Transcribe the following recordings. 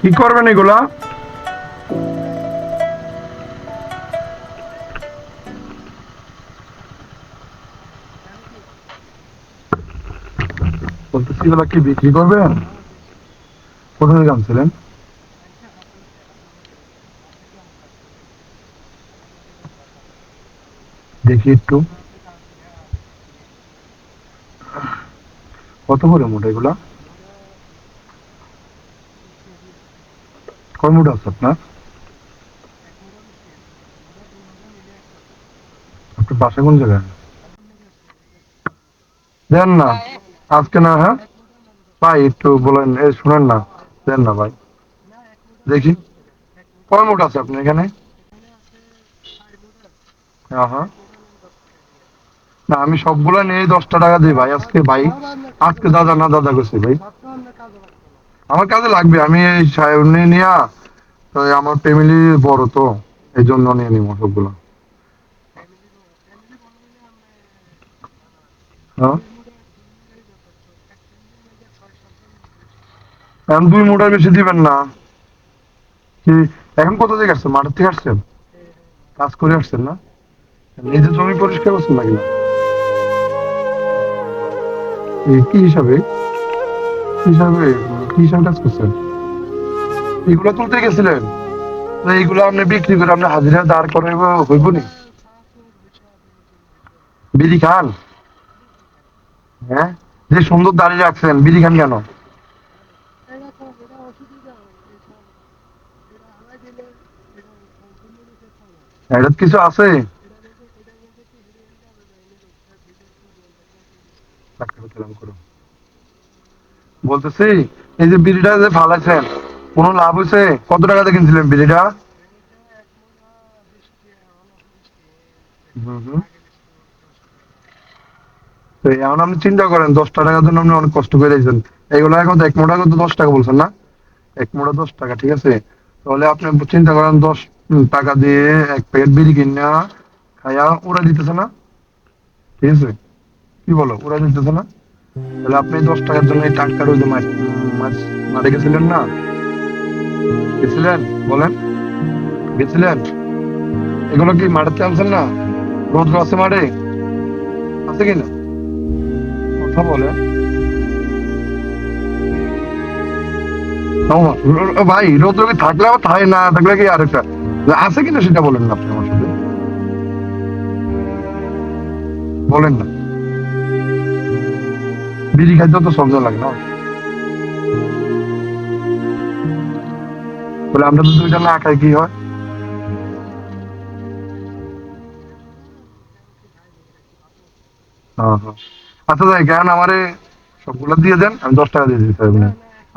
কি করবেন এগুলা? বলতেছি এগুলা কি বিক্রি করবেন? কোথা থেকে আনছিলেন? দেখি একটু। কত করে মোটা এগুলা? কয় মোটা আছে আপনার? আপনার বাসা কোন জায়গায়? দেন না, আজকে না। হ্যাঁ ভাই, একটু বলেন, শুনেন না। দেন না ভাই, দেখি কয় মোটা আছে আপনার এখানে। হ্যাঁ হ্যাঁ। না, আমি সবগুলো নিয়ে 10টা টাকা দিই ভাই আজকে ভাই। আজকে দাদা না দাদা করছি ভাই। আমার কাজে লাগবে, আমি এই নিয়ে নিয়া, তো আমার ফ্যামিলি বড় তো, এই জন্য নিয়ে নিবো সবগুলো। হ্যাঁ, এখন 2 মোটার বেশি দিবেন না। কি, এখন কোথা থেকে আসছেন? মাঠের থেকে আসছেন? কাজ করে আসছেন না? নিজের জমি পরিষ্কার করছেন নাকি না? কি হিসাবে? কি হিসাবে? কি হিসাবে কাজ করছেন? এগুলো তুলতে গেছিলেন? তো এইগুলো আপনি বিক্রি করে আপনি হাজিরা দাঁড় করাইব, হইব নি? বিড়ি খান? হ্যাঁ, যে সুন্দর দাঁড়িয়ে রাখছেন, বিড়ি খান কেন? এটা কিছু আছে? বলতেছি, এই যে বিড়িটা যে ফালাইছেন, কোনো লাভ হয়েছে? কত টাকাতে কিনছিলেন বিড়িটা? হুম হুম। তো এখন আপনি চিন্তা করেন, 10টা টাকার জন্য আপনি অনেক কষ্ট করে দিয়েছেন। এইগুলো এখন এক মোটা কিন্তু 10 টাকা বলছেন না? এক মোটা 10 টাকা, ঠিক আছে। তাহলে আপনি চিন্তা করেন, 10 টাকা দিয়ে এক প্যাকেট বিড়ি কিনা খাইয়া উড়া দিতেছে না? ঠিক আছে, কি বলো, উড়া দিতেছে না? তাহলে আপনি 10 টাকার জন্য এই টাটকা রোজে মাছ মাছ মারে গেছিলেন না? গেছিলেন? বলেন, গেছিলেন? এগুলো কি মাঠে আনছেন না? রোদ্র আছে মাঠে? আছে কিনা? কথা বলে। ভাই, রোদ্র কি থাকলে আবার থাকে, না থাকলে কি আরেকটা আছে কিনা সেটা বলেন না আপনি আমার সাথে। বলেন না। বিড়ি খাইতে তো সবজি লাগে না? বলে আমরা তো 2টা না খাই, কি হয়? হ্যাঁ হ্যাঁ। আচ্ছা যাই, কেন আমারে সবগুলো দিয়ে দেন, আমি 10 টাকা দিয়ে দিতে পারবেন।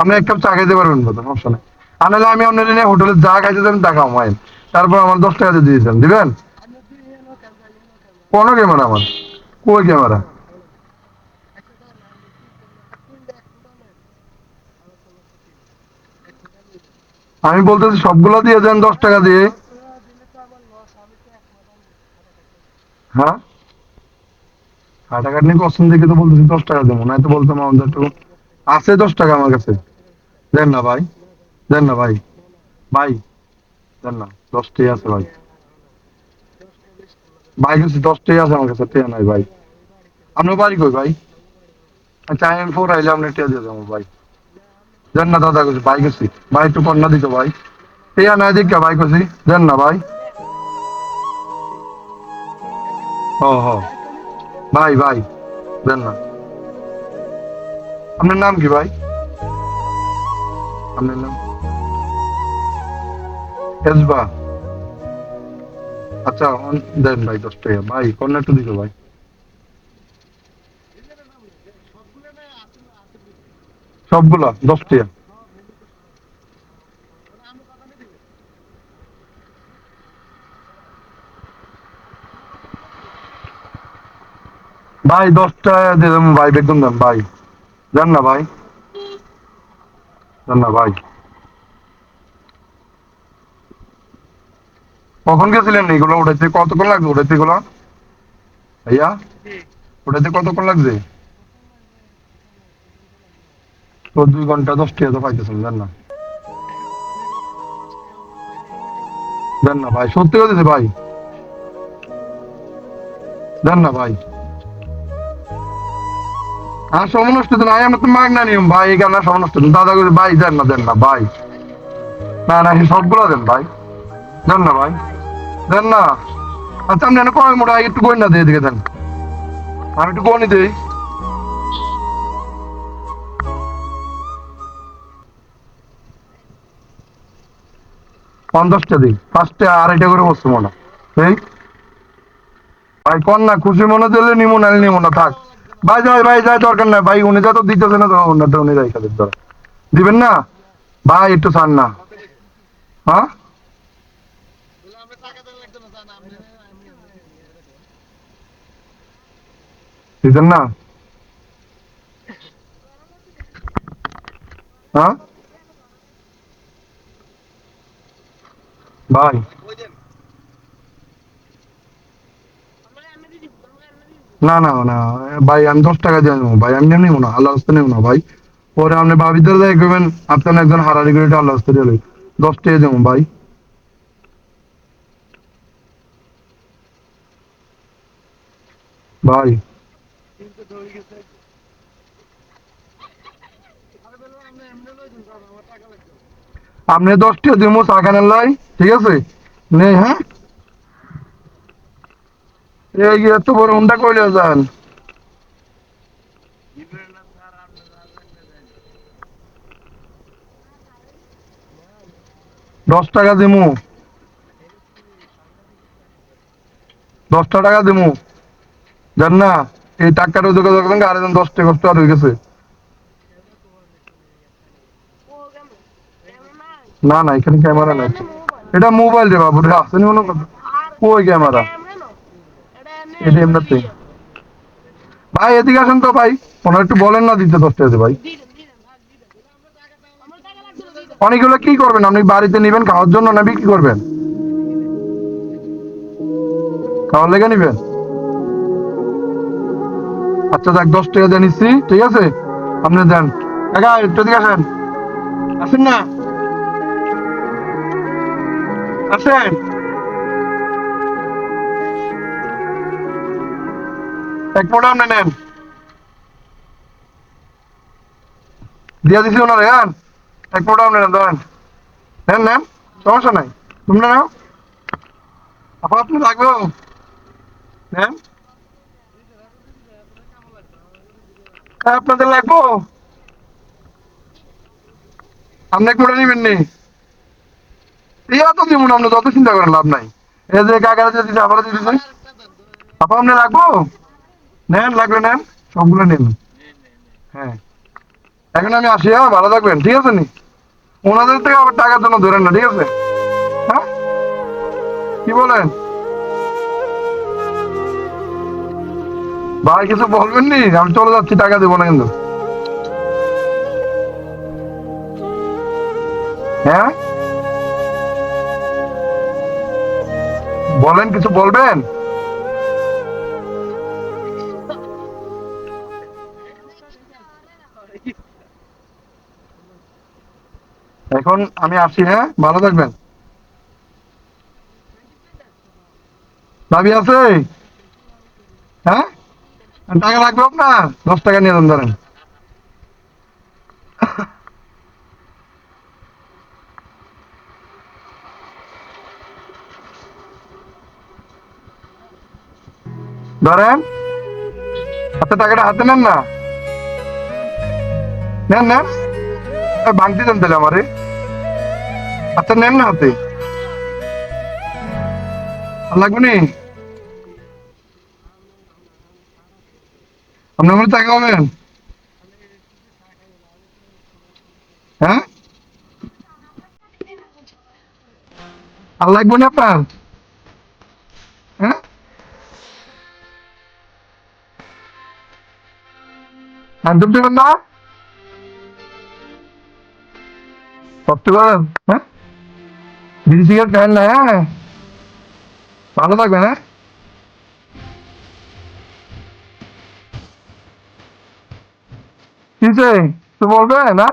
আপনি এক কাপ চা খাইতে পারবেন, কথা সমস্যা নেই। আনালে আমি আপনার এনে হোটেলে যা খাইতে দেন তা খাওয়াই, তারপর আমার 10 টাকা দিয়ে দিয়েছেন, দিবেন? কোনো ক্যামেরা আমার? কই ক্যামেরা? আমি বলতেছি সবগুলো দিয়ে দেন 10 টাকা দিয়ে। হ্যাঁ, কাটাকাটি নিয়ে পছন্দ দেখে তো বলতেছি 10 টাকা দেবো, নাই তো বলতাম আমাদের একটু আছে 10 টাকা আমার কাছে। দেন না ভাই, দেন না ভাই, ভাই দেন না। 10টাই আছে ভাই। ভাই কাছে 10টাই আছে আমার কাছে, টেয়া নাই ভাই। আপনার বাড়ি কই ভাই? আচ্ছা, আমি ফোর আইলে আপনি টেয়া দিয়ে যাবো ভাই। দেন না দাদা, কাছে ভাই গেছি। ভাই একটু কন্যা দিত ভাই। টেয়া নাই দেখা ভাই কাছে। দেন না ভাই। হ হ। ভাই ভাই, দেন না। আপনার নাম কি ভাই? আপনার নাম? এসবা। আচ্ছা, দেন ভাই 10 টাকা ভাই, কন্যা একটু দিত ভাই। সবগুলা 10 টাকা। ভাই 10 টাকা দিয়ে দেন ভাই, বেতন দেন ভাই। দেন না ভাই, দেন না ভাই। কখন গেছিলেন এগুলো উঠাইতে? কতক্ষণ লাগবে উঠাইতে এগুলো ভাইয়া? উঠাইতে কতক্ষণ লাগছে? তো 2 ঘন্টা 10 টাকা তো পাইতেছেন, দেন না। দেন না ভাই, সত্যি কথা ভাই, দেন না ভাই। আর সমনষ্ট তো নাই, আমরা তো মাগনা নিয়ম ভাই, এই কারণে সমনষ্ট দাদা করে ভাই, দেন না ভাই, না না সবগুলো দেন ভাই, দেন না ভাই, দেন না। আচ্ছা আপনি এনে কয় মোটা একটু কই না দিয়ে দিকে দেন, আমি একটু গণি দিই। 50টা দিই, ফার্স্টে 2.5 করে বসছে মনে এই ভাই, কন না খুশি মনে দিলে নিমো, নাইলে নিমো না, থাক ভাই, যাই ভাই, যাই, দরকার নাই ভাই, উনি যত দিতেছে না তখন উনি যাই খাদের ধর দিবেন না ভাই, একটু ছাড় না। হ্যাঁ দিতেন না। হ্যাঁ ভাই, না না না ভাই, আমি 10 টাকা দিয়ে নেবো ভাই, আমি নেবো না, আল্লাহ রাস্তা নেবো না ভাই। পরে আপনি ভাবিদের দেখবেন আপনার একজন হারারি করে আল্লাহ রাস্তা দিয়ে 10 টাকা দেবো ভাই। ভাই আপনি 10 টাকা দিব চা খানের লাই, ঠিক আছে নেই, হ্যাঁ এই এত বড় উন্ডা কইলে যান। 10 টাকা দিমু, 10টা টাকা দিমু, জান না এই টাকার যোগাযোগ করেন, আরেকজন 10 টাকা কষ্ট আর হয়ে গেছে। না না এখানে ক্যামেরা নাই, এটা মোবাইল রে বাবু রে, আসেনি মনে কথা, কই ক্যামেরা, এটা এমনিতে। ভাই এদিকে আসেন তো ভাই, ওনার একটু বলেন না দিতে 10 টাকা ভাই। অনেকগুলো কি করবেন আপনি, বাড়িতে নিবেন খাওয়ার জন্য না বিক্রি করবেন, খাওয়ার লেগে নিবেন? আচ্ছা যাক, 10 টাকা দিয়ে নিচ্ছি, ঠিক আছে আপনি দেন। কাকা একটু এদিকে আসেন, আসেন না, আসেন, এক মোটা আপনি নেন, দিয়ে দিছি ওনারে, হ্যাঁ এক মোটা আপনি নেন, ধরেন, নেন নেন, সমস্যা নাই, তোমরা নাও, আপা আপনি লাগবে, নেন, হ্যাঁ আপনাদের লাগবো, আপনি এক মোটা নিবেন নি, ইয়া তো দিব না, আপনি যত চিন্তা করেন লাভ নাই। এই যে কাকারা দিয়ে দিচ্ছে, আবার দিয়ে দিচ্ছে, আপা আপনি লাগবো, নেন লাগবে নেন, সবগুলো নেন, হ্যাঁ এখন আমি আসি, হ্যাঁ ভালো থাকবেন, ঠিক আছে নি, ওনাদের থেকে আবার টাকার জন্য ধরেন না, ঠিক আছে, হ্যাঁ কি বলেন ভাই, কিছু বলবেন নি, আমি চলে যাচ্ছি, টাকা দেবো না কিন্তু, হ্যাঁ বলেন, কিছু বলবেন? এখন আমি আসি, হ্যাঁ ভালো থাকবেন। দাবি আছে, হ্যাঁ টাকা লাগবে আপনার, 10 টাকা নিয়ে যান ধরেন। ধরেন, আচ্ছা টাকাটা হাতে নেন না, নেন নেন, ভাঙতি দেন তাহলে আমারে, আচ্ছা নেন না হাতে, আর লাগবে নি, আপনার মনে টাকা হবেন, হ্যাঁ আর লাগবে না আপনার, হ্যাঁ একদম দেবেন না, সত্যি করেন, হ্যাঁ বিড়ি সিগারেট খাবেন না, হ্যাঁ ভালো থাকবেন, হ্যাঁ কিসে তো বলবে না।